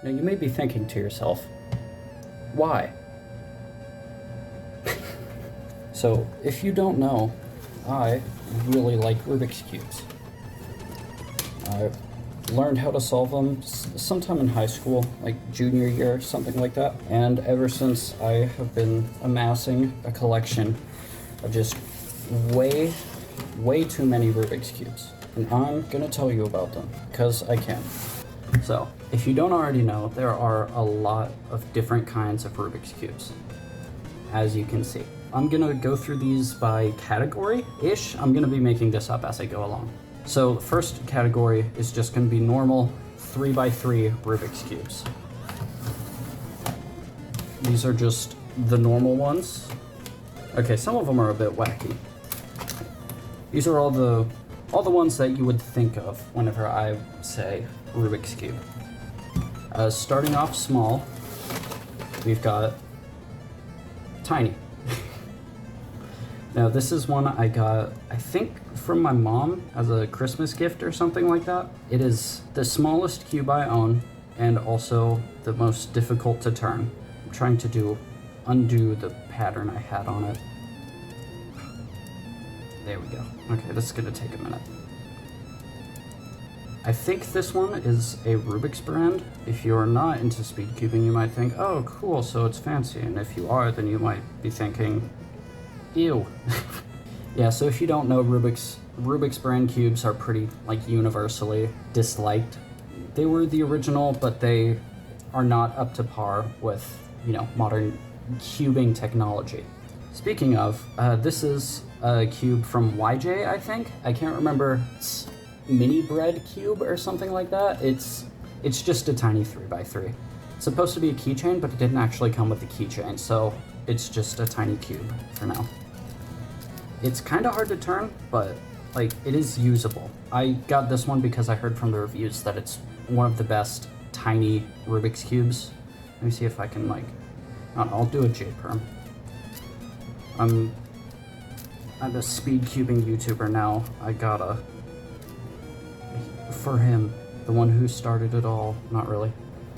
Now you may be thinking to yourself, why? So, if you don't know, I really like Rubik's Cubes. I learned how to solve them sometime in high school, like junior year, something like that. And ever since, I have been amassing a collection of just way too many Rubik's Cubes. And I'm gonna tell you about them, because I can. So, if you don't already know, there are a lot of different kinds of Rubik's Cubes, as you can see. I'm gonna go through these by category-ish. I'm gonna be making this up as I go along. So the first category is just gonna be normal 3x3 Rubik's Cubes. These are just the normal ones. Okay, some of them are a bit wacky. These are all the ones that you would think of whenever I say Rubik's Cube. Starting off small, we've got tiny. Now this is one I got, I think, from my mom as a Christmas gift or something like that. It is the smallest cube I own and also the most difficult to turn. I'm trying to undo the pattern I had on it. There we go. Okay, this is gonna take a minute. I think this one is a Rubik's brand. If you're not into speed cubing, you might think, oh cool, so it's fancy. And if you are, then you might be thinking, ew. Yeah, so if you don't know, Rubik's brand cubes are pretty, like, universally disliked. They were the original, but they are not up to par with, you know, modern cubing technology. Speaking of, this is a cube from YJ, I think. I can't remember. It's mini bread cube or something like that. It's just a tiny 3x3. It's supposed to be a keychain, but it didn't actually come with the keychain, so it's just a tiny cube for now. It's kind of hard to turn, but like it is usable. I got this one because I heard from the reviews that it's one of the best tiny Rubik's cubes. Let me see if I can, like, I'll do a J-perm. I'm a speed cubing YouTuber now. I gotta, for him, the one who started it all. Not really.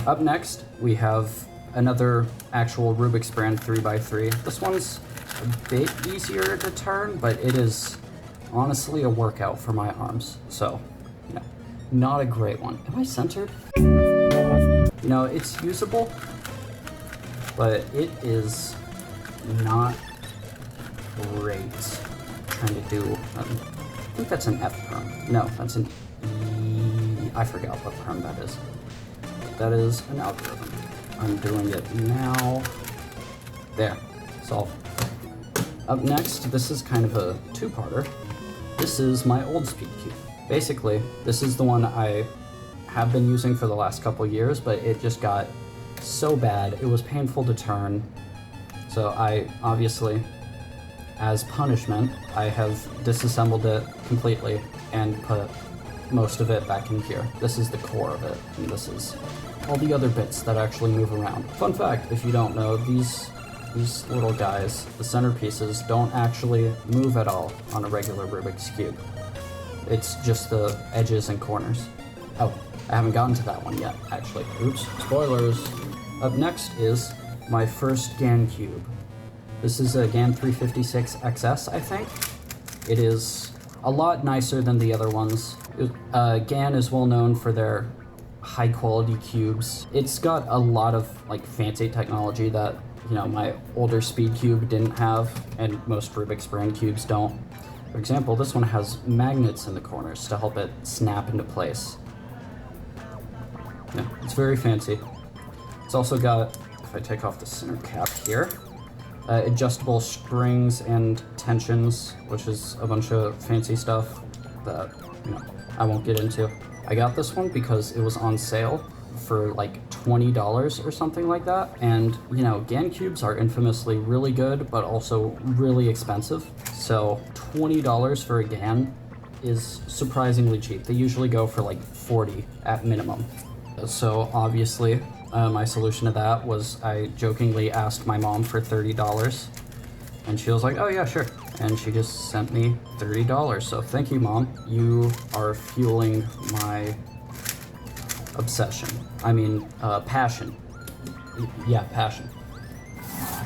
Up next, we have another actual Rubik's brand 3x3. This one's a bit easier to turn, but it is honestly a workout for my arms. So, you know, not a great one. Am I centered? You know, it's usable, but it is not great. I'm trying to do, I think that's an F perm. No, that's an E. I forgot what perm that is. That is an algorithm. I'm doing it now. There, solved. Up next, this is kind of a two-parter. This is my old speed cube. Basically, this is the one I have been using for the last couple years, but it just got so bad. It was painful to turn. So I obviously, as punishment, I have disassembled it completely and put most of it back in here. This is the core of it, and this is all the other bits that actually move around. Fun fact, if you don't know, these little guys, the centerpieces, don't actually move at all on a regular Rubik's Cube. It's just the edges and corners. Oh, I haven't gotten to that one yet, actually. Oops, spoilers. Up next is my first GAN cube. This is a GAN 356 XS, I think. It is a lot nicer than the other ones. GAN is well known for their high quality cubes. It's got a lot of like fancy technology that, you know, my older speed cube didn't have, and most Rubik's brand cubes don't. For example, this one has magnets in the corners to help it snap into place. Yeah, it's very fancy. It's also got, if I take off the center cap here, adjustable springs and tensions, which is a bunch of fancy stuff that, you know, I won't get into. I got this one because it was on sale for like $20 or something like that. And, you know, GAN cubes are infamously really good, but also really expensive. So $20 for a GAN is surprisingly cheap. They usually go for like 40 at minimum. So obviously, my solution to that was I jokingly asked my mom for $30, and she was like, oh yeah, sure. And she just sent me $30. So thank you, Mom. You are fueling my obsession. I mean, passion. Yeah, passion.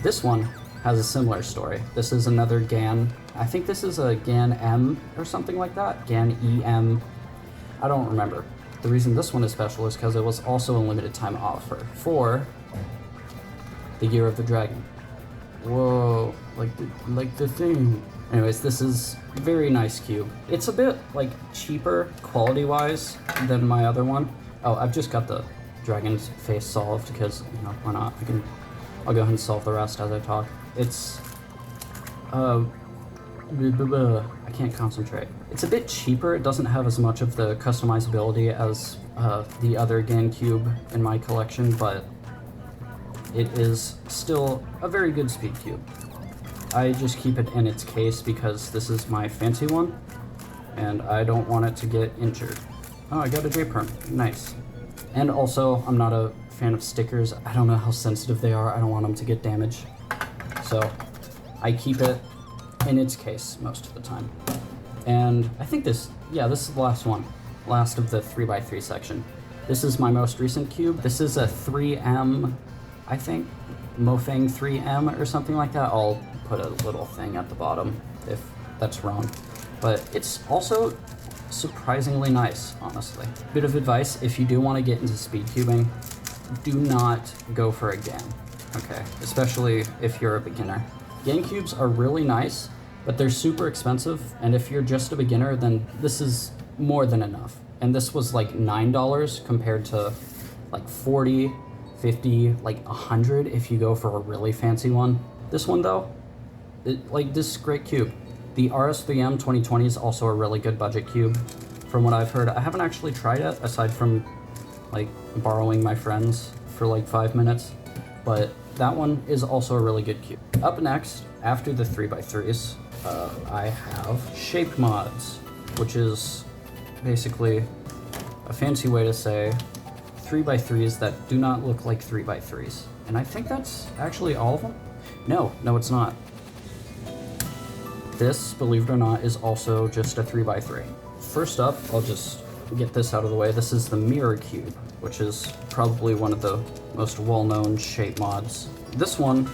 This one has a similar story. This is another GAN. I think this is a GAN M or something like that. GAN EM. I don't remember. The reason this one is special is because it was also a limited time offer for the Year of the Dragon. Whoa, like the thing. Anyways, this is a very nice cube. It's a bit like cheaper quality-wise than my other one. Oh, I've just got the dragon's face solved because, you know, why not? I'll go ahead and solve the rest as I talk. It's I can't concentrate. It's a bit cheaper. It doesn't have as much of the customizability as the other GAN cube in my collection, but it is still a very good speed cube. I just keep it in its case because this is my fancy one, and I don't want it to get injured. Oh, I got a J-perm. Nice. And also, I'm not a fan of stickers. I don't know how sensitive they are. I don't want them to get damaged. So, I keep it in its case most of the time. And I think this is the last one. Last of the 3x3 section. This is my most recent cube. This is a 3M, I think. Mofang 3M or something like that. I'll put a little thing at the bottom if that's wrong. But it's also surprisingly nice, honestly. Bit of advice, if you do want to get into speed cubing, do not go for a GAN, okay? Especially if you're a beginner. GAN cubes are really nice, but they're super expensive, and if you're just a beginner, then this is more than enough. And this was like $9 compared to like 40, 50, like 100 if you go for a really fancy one. This one though, this is a great cube. The RS3M 2020 is also a really good budget cube, from what I've heard. I haven't actually tried it, aside from like borrowing my friends for like 5 minutes, but that one is also a really good cube. Up next, after the 3x3s, I have shape mods, which is basically a fancy way to say 3x3s that do not look like 3x3s. And I think that's actually all of them. No, it's not. This, believe it or not, is also just a 3x3. First up, I'll just get this out of the way. This is the mirror cube, which is probably one of the most well-known shape mods. This one,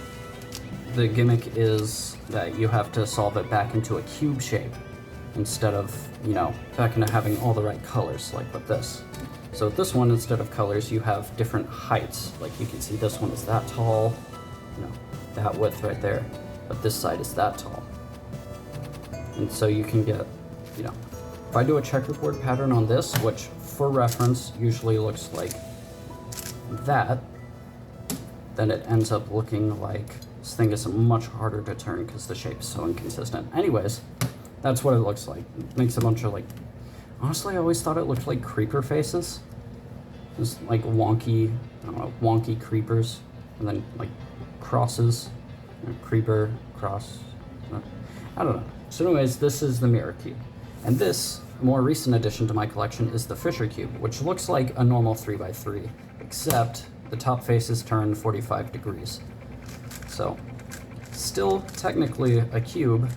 the gimmick is that you have to solve it back into a cube shape instead of, you know, back into having all the right colors, like with this. So with this one, instead of colors, you have different heights. Like you can see this one is that tall, you know, that width right there, but this side is that tall. And so you can get, you know, if I do a checkerboard pattern on this, which for reference usually looks like that, then it ends up looking like this thing is much harder to turn because the shape is so inconsistent. Anyways, that's what it looks like. It makes a bunch of like, honestly, I always thought it looked like creeper faces. Just like wonky, I don't know, wonky creepers, and then like crosses, you know, creeper, cross, I don't know. So anyways, this is the mirror cube. And this, more recent addition to my collection, is the Fisher cube, which looks like a normal 3x3, except the top face is turned 45 degrees. So, still technically a cube,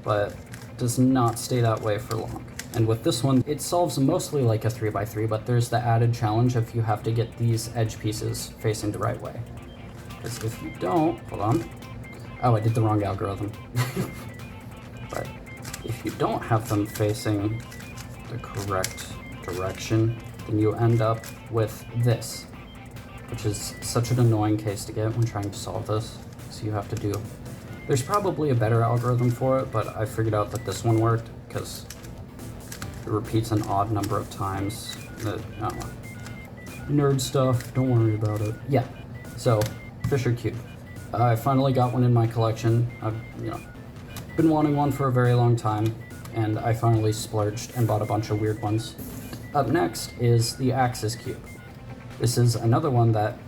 but does not stay that way for long. And with this one, it solves mostly like a 3x3, but there's the added challenge if you have to get these edge pieces facing the right way. Because if you don't, hold on. Oh, I did the wrong algorithm. But if you don't have them facing the correct direction, then you end up with this, which is such an annoying case to get when trying to solve this. So you have to do, there's probably a better algorithm for it, but I figured out that this one worked because it repeats an odd number of times. I don't know. Nerd stuff, don't worry about it. Yeah, so Fisher cube. I finally got one in my collection. I've, you know, been wanting one for a very long time, and I finally splurged and bought a bunch of weird ones. Up next is the Axis cube. This is another one that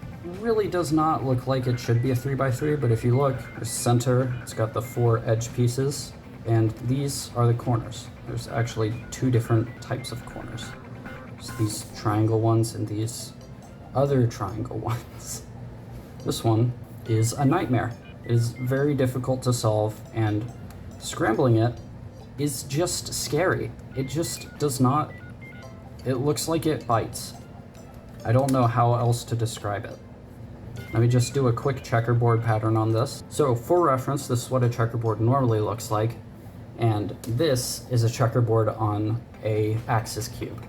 really does not look like it should be a 3x3, but if you look, the center, it's got the 4 edge pieces, and these are the corners. There's actually 2 different types of corners. There's these triangle ones and these other triangle ones. This one is a nightmare. It is very difficult to solve, and scrambling it is just scary. It just does not, it looks like it bites. I don't know how else to describe it. Let me just do a quick checkerboard pattern on this. So for reference, this is what a checkerboard normally looks like. And this is a checkerboard on a axis cube.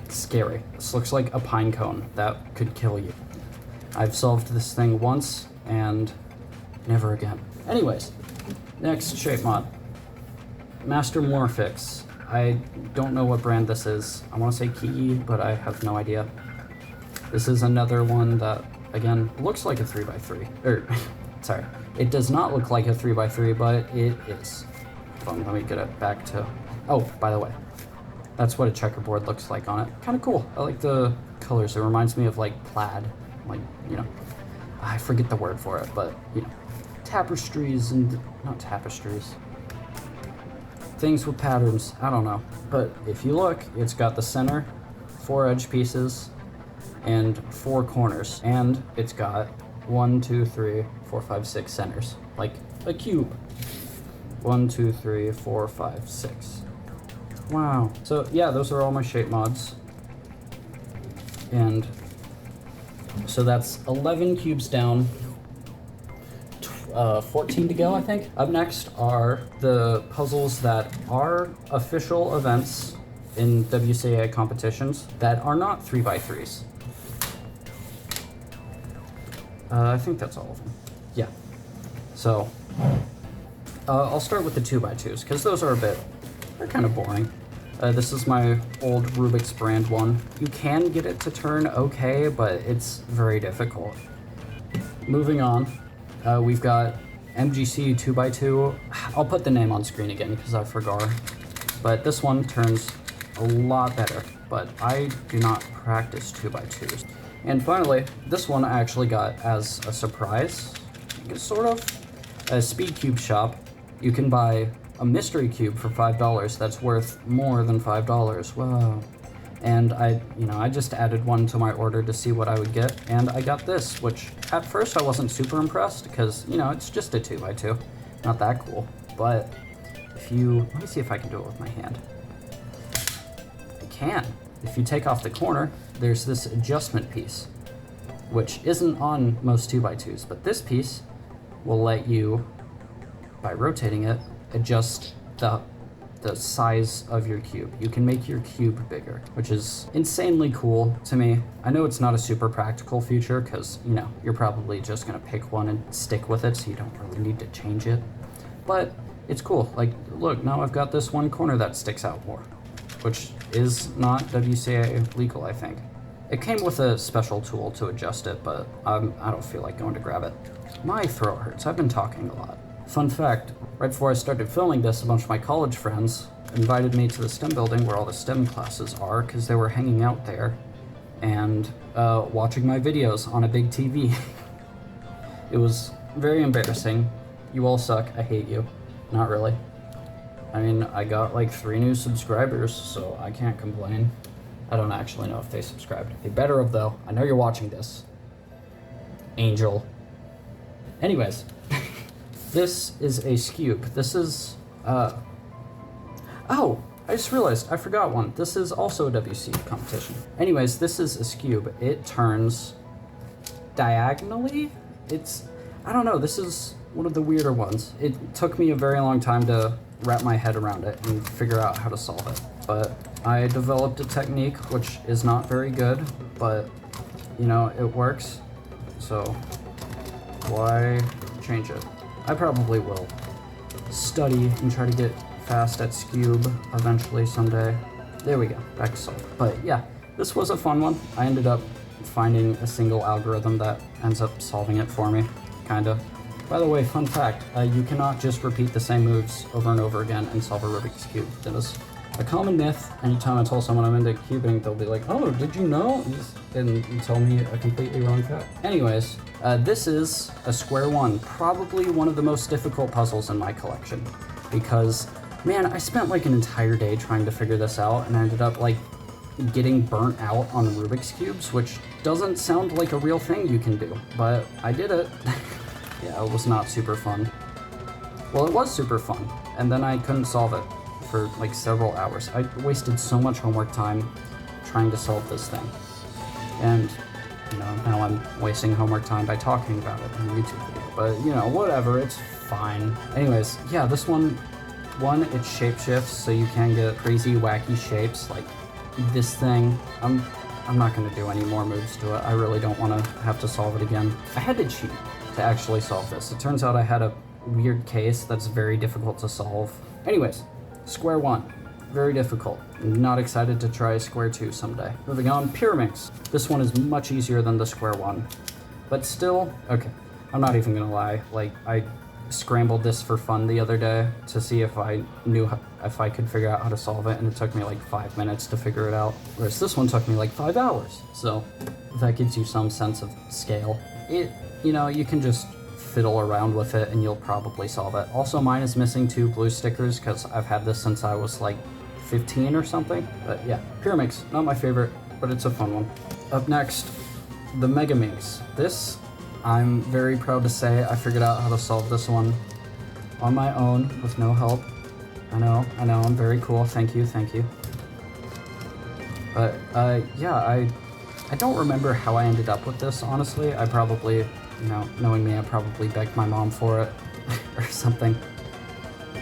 It's scary. This looks like a pine cone that could kill you. I've solved this thing once and never again. Anyways, next shape mod. Master Morphix. I don't know what brand this is. I want to say Key, but I have no idea. This is another one that, again, looks like a 3x3. Sorry. It does not look like a 3x3, but it is. Hold on, let me get it back to... Oh, by the way. That's what a checkerboard looks like on it. Kind of cool. I like the colors. It reminds me of, like, plaid. Like, you know, I forget the word for it, but, you know, tapestries and... Not tapestries. Things with patterns, I don't know. But if you look, it's got the center, 4 edge pieces, and 4 corners. And it's got 1, 2, 3, 4, 5, 6 centers. Like a cube. 1, 2, 3, 4, 5, 6. Wow. So yeah, those are all my shape mods. And so that's 11 cubes down. 14 to go, I think. Up next are the puzzles that are official events in WCA competitions that are not 3x3s. I think that's all of them. Yeah. So, I'll start with the 2x2s, because those are they're kind of boring. This is my old Rubiks brand one. You can get it to turn okay, but it's very difficult. Moving on. We've got MGC 2x2. I'll put the name on screen again because I forgot. But this one turns a lot better, but I do not practice 2x2s. And finally, this one I actually got as a surprise, sort of. A Speed Cube shop, you can buy a mystery cube for $5 that's worth more than $5. Wow. And I just added one to my order to see what I would get, and I got this, which at first I wasn't super impressed because, it's just a 2x2. Not that cool. But let me see if I can do it with my hand. I can. If you take off the corner, there's this adjustment piece, which isn't on most 2x2s, but this piece will let you, by rotating it, adjust the size of your cube. You can make your cube bigger, which is insanely cool to me. I know it's not a super practical feature because, you're probably just gonna pick one and stick with it, so you don't really need to change it. But it's cool. Like, look, now I've got this one corner that sticks out more, which is not WCA legal, I think. It came with a special tool to adjust it, but I don't feel like going to grab it. My throat hurts. I've been talking a lot. Fun fact, right before I started filming this, a bunch of my college friends invited me to the STEM building where all the STEM classes are because they were hanging out there and watching my videos on a big TV. It was very embarrassing. You all suck. I hate you. Not really. I mean, I got like 3 new subscribers, so I can't complain. I don't actually know if they subscribed. They better have, though. I know you're watching this. Angel. Anyways. This is a Scube. This is, oh, I just realized, I forgot one. This is also a WC competition. Anyways, this is a Scube. It turns diagonally. I don't know, this is one of the weirder ones. It took me a very long time to wrap my head around it and figure out how to solve it. But I developed a technique which is not very good, but, it works. So, why change it? I probably will study and try to get fast at Scube eventually someday. There we go, back to solve. But yeah, this was a fun one. I ended up finding a single algorithm that ends up solving it for me, kinda. By the way, fun fact, you cannot just repeat the same moves over and over again and solve a Rubik's Cube. That is a common myth. Anytime I tell someone I'm into cubing, they'll be like, oh, did you know? And you tell me a completely wrong fact. Anyways, this is a square one, probably one of the most difficult puzzles in my collection. Because, man, I spent like an entire day trying to figure this out and I ended up like getting burnt out on Rubik's Cubes, which doesn't sound like a real thing you can do, but I did it. Yeah, it was not super fun. Well, it was super fun, and then I couldn't solve it for like several hours. I wasted so much homework time trying to solve this thing. And, you know, now I'm wasting homework time by talking about it in a YouTube video. But, you know, whatever, it's fine. Anyways, yeah, this one, it shapeshifts, so you can get crazy, wacky shapes, like this thing. I'm not gonna do any more moves to it. I really don't wanna have to solve it again. I had to cheat to actually solve this. It turns out I had a weird case that's very difficult to solve. Anyways, square one, very difficult. I'm not excited to try square two someday. Moving on, pyramids. This one is much easier than the square one, but still, okay. I'm not even gonna lie, like I scrambled this for fun the other day to see if I could figure out how to solve it, and it took me like 5 minutes to figure it out, whereas this one took me like 5 hours. So that gives you some sense of scale. You know, you can just fiddle around with it and you'll probably solve it. Also, mine is missing 2 blue stickers because I've had this since I was like 15 or something. But yeah, pyramids, not my favorite, but it's a fun one. Up next, the Mega Minx. This, I'm very proud to say I figured out how to solve this one on my own with no help. I know, I'm very cool, thank you. But yeah, I don't remember how I ended up with this, honestly. I probably, you know, knowing me, I probably begged my mom for it or something.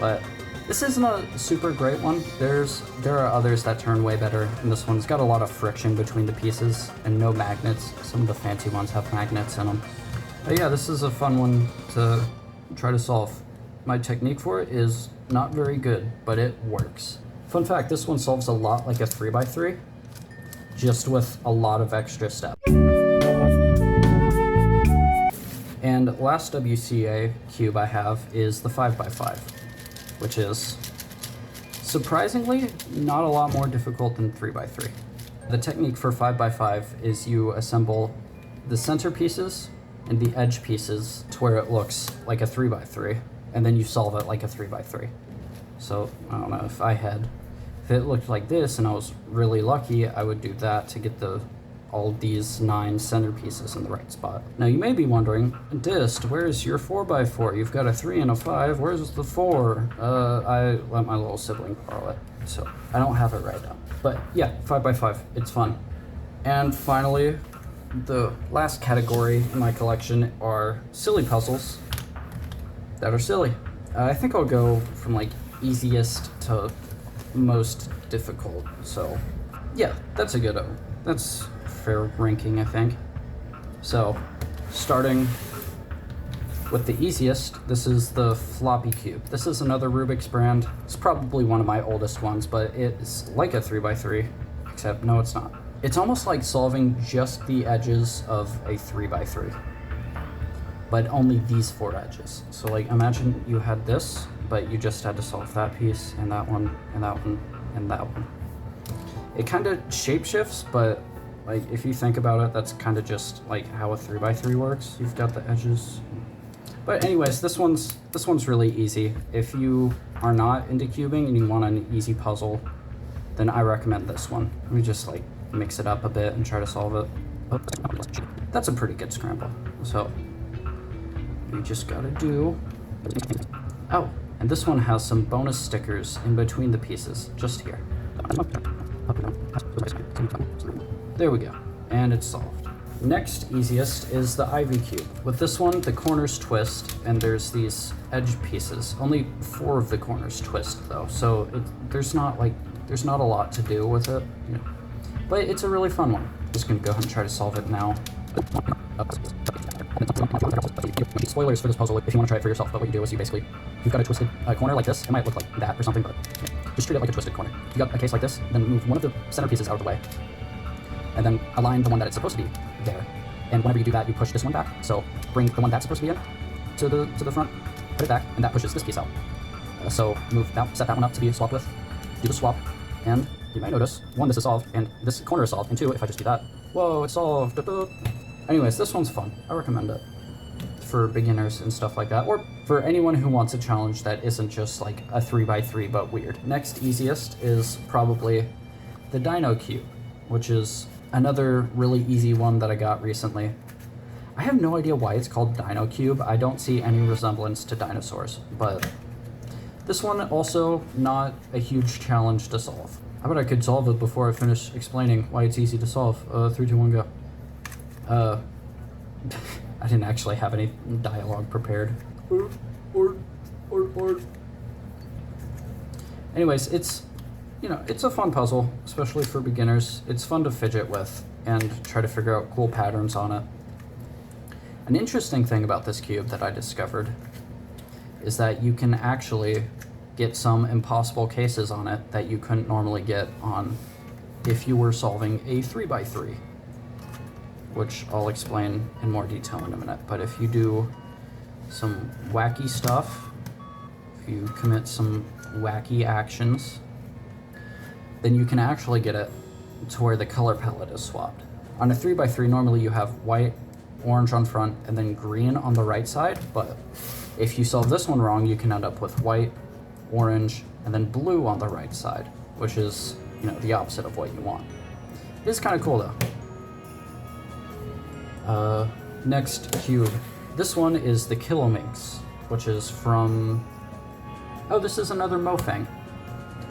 But this isn't a super great one. There are others that turn way better, and this one's got a lot of friction between the pieces and no magnets. Some of the fancy ones have magnets in them. But yeah, this is a fun one to try to solve. My technique for it is not very good, but it works. Fun fact, this one solves a lot like a 3x3, just with a lot of extra steps. And last WCA cube I have is the 5x5, which is surprisingly not a lot more difficult than 3x3. The technique for 5x5 is you assemble the center pieces and the edge pieces to where it looks like a 3x3, and then you solve it like a 3x3. So I don't know, if it looked like this and I was really lucky, I would do that to get all these 9 center pieces in the right spot. Now you may be wondering, Dist, where's your 4x4? You've got a 3 and a 5, where's the 4? I let my little sibling borrow it, so I don't have it right now. But yeah, 5x5, it's fun. And finally, the last category in my collection are silly puzzles that are silly. I think I'll go from like easiest to most difficult. So yeah, that's fair ranking, I think. So starting with the easiest, this is the floppy cube. This is another Rubiks brand. It's probably one of my oldest ones, but it's like a 3x3, except no, it's not. It's almost like solving just the edges of a 3x3, but only these 4 edges. So like imagine you had this, but you just had to solve that piece and that one and that one and that one. It kind of shapeshifts, but like if you think about it, that's kind of just like how a 3x3 works. You've got the edges. But anyways, this one's really easy. If you are not into cubing and you want an easy puzzle, then I recommend this one. Let me just like mix it up a bit and try to solve it. That's a pretty good scramble. So you just gotta do. Oh, and this one has some bonus stickers in between the pieces, just here. There we go, and it's solved. Next easiest is the Ivy cube. With this one, the corners twist, and there's these edge pieces. Only 4 of the corners twist though, so there's not a lot to do with it, you know. But it's a really fun one. Just gonna go ahead and try to solve it now. Spoilers for this puzzle if you want to try it for yourself, but what you do is you've got a twisted corner like this. It might look like that or something, but just treat it like a twisted corner. You got a case like this, then move one of the center pieces out of the way, and then align the one that it's supposed to be there. And whenever you do that, you push this one back. So bring the one that's supposed to be in to the front, put it back, and that pushes this piece out. So set that one up to be swapped with, do the swap, and you might notice, 1, this is solved, and this corner is solved, and 2, if I just do that, whoa, it's solved. Anyways, this one's fun. I recommend it for beginners and stuff like that, or for anyone who wants a challenge that isn't just like a 3x3 but weird. Next easiest is probably the Dino Cube, which is another really easy one that I got recently. I have no idea why it's called Dino Cube. I don't see any resemblance to dinosaurs, but this one also not a huge challenge to solve. I bet I could solve it before I finish explaining why it's easy to solve. 3, 2, 1, go. I didn't actually have any dialogue prepared. Anyways, it's, you know, it's a fun puzzle, especially for beginners. It's fun to fidget with and try to figure out cool patterns on it. An interesting thing about this cube that I discovered is that you can actually get some impossible cases on it that you couldn't normally get on if you were solving a 3x3, which I'll explain in more detail in a minute. But if you do some wacky stuff, if you commit some wacky actions, then you can actually get it to where the color palette is swapped. On a 3x3, normally you have white, orange on front, and then green on the right side, but if you solve this one wrong, you can end up with white, orange, and then blue on the right side, which is, you know, the opposite of what you want. It is kind of cool though. Next cube. This one is the Kilominx, which is from, oh, this is another Mofang.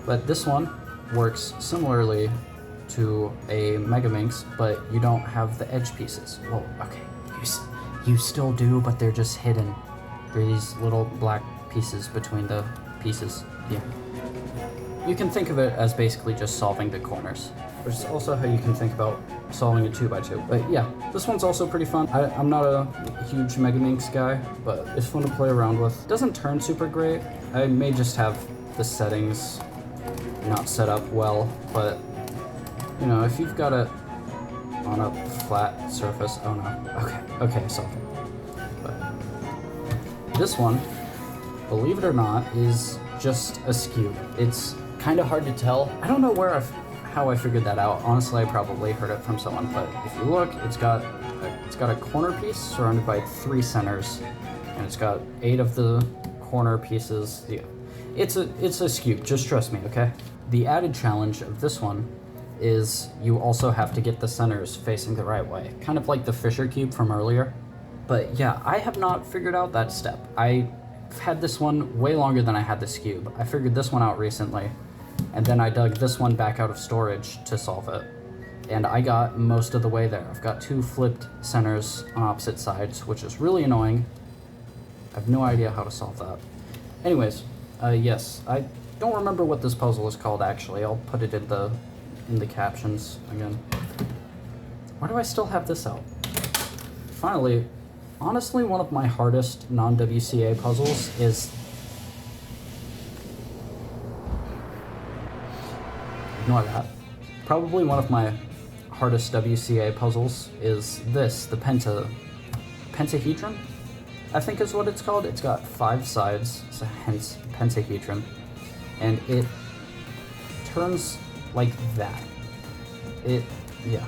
But this one works similarly to a Megaminx, but you don't have the edge pieces. Well, okay, you still do, but they're just hidden. They're these little black pieces between the pieces. Yeah. You can think of it as basically just solving the corners, which is also how you can think about solving a 2x2. But yeah, this one's also pretty fun. I'm not a huge Megaminx guy, but it's fun to play around with. It doesn't turn super great. I may just have the settings not set up well, but you know, if you've got it on a flat surface, oh no, okay, solved it. But this one, believe it or not, is just a skew. It's kind of hard to tell. I don't know how I figured that out. Honestly, I probably heard it from someone, but if you look, it's got a corner piece surrounded by 3 centers, and it's got 8 of the corner pieces. Yeah. It's a skew, just trust me, okay? The added challenge of this one is you also have to get the centers facing the right way, kind of like the Fisher cube from earlier. But yeah, I have not figured out that step. I've had this one way longer than I had this cube. I figured this one out recently, and then I dug this one back out of storage to solve it. And I got most of the way there. I've got 2 flipped centers on opposite sides, which is really annoying. I have no idea how to solve that. Anyways, yes, I don't remember what this puzzle is called actually. I'll put it in the captions again. Why do I still have this out? Finally, honestly, one of my hardest non-WCA puzzles is... Ignore that. Probably one of my hardest WCA puzzles is this, the pentahedron, I think is what it's called. It's got 5 sides, so hence pentahedron, and it turns like that. Yeah.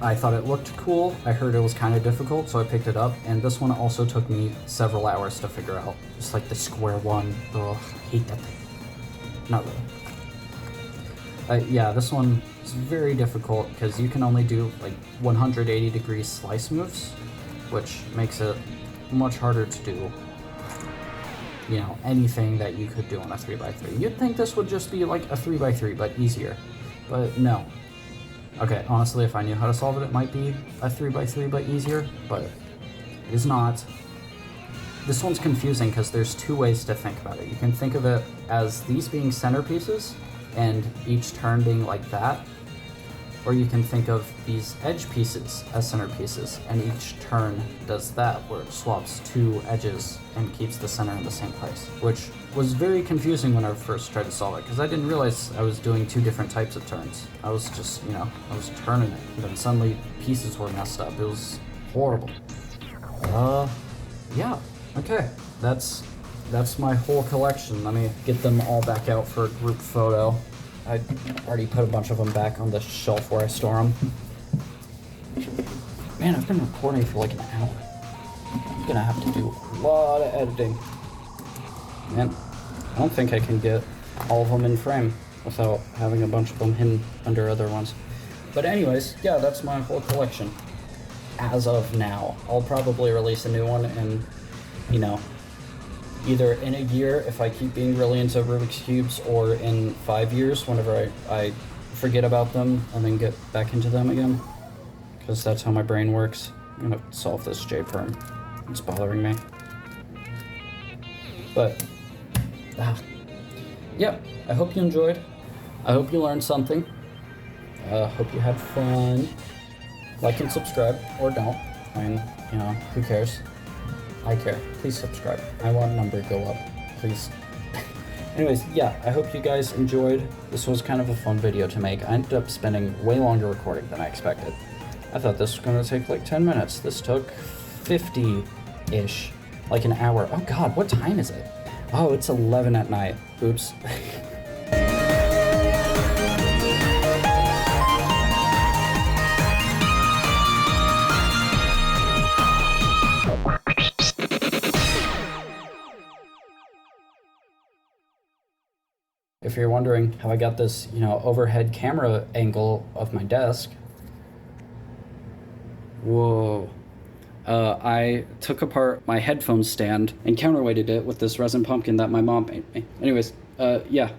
I thought it looked cool. I heard it was kind of difficult, so I picked it up, and this one also took me several hours to figure out. Just like the square one. Ugh, I hate that thing. Not really. Yeah, this one is very difficult because you can only do like 180-degree slice moves, which makes it much harder to do, you know, anything that you could do on a 3x3. You'd think this would just be like a 3x3, but easier. But no. Okay, honestly, if I knew how to solve it, it might be a 3x3, but easier, but it is not. This one's confusing because there's 2 ways to think about it. You can think of it as these being centerpieces, and each turn being like that, or you can think of these edge pieces as centerpieces, and each turn does that, where it swaps 2 edges and keeps the center in the same place, which was very confusing when I first tried to solve it, because I didn't realize I was doing 2 different types of turns. I was just, you know, I was turning it, and then suddenly pieces were messed up. It was horrible. Yeah, okay, that's my whole collection. Let me get them all back out for a group photo. I already put a bunch of them back on the shelf where I store them. Man, I've been recording for like an hour. I'm gonna have to do a lot of editing. Man, I don't think I can get all of them in frame without having a bunch of them hidden under other ones. But anyways, yeah, that's my whole collection. As of now, I'll probably release a new one and, you know, either in a year if I keep being really into Rubik's Cubes, or in 5 years whenever I forget about them and then get back into them again. because that's how my brain works. I'm gonna solve this J-perm. It's bothering me. But, yeah, I hope you enjoyed. I hope you learned something. Hope you had fun. Like and subscribe, or don't. I mean, you know, who cares? I care. Please subscribe. I want a number to go up, please. Anyways, yeah, I hope you guys enjoyed. This was kind of a fun video to make. I ended up spending way longer recording than I expected. I thought this was gonna take like 10 minutes. This took 50-ish, like an hour. Oh God, what time is it? Oh, it's 11 at night. Oops. If you're wondering how I got this, you know, overhead camera angle of my desk, whoa. I took apart my headphone stand and counterweighted it with this resin pumpkin that my mom made me. Anyways, yeah.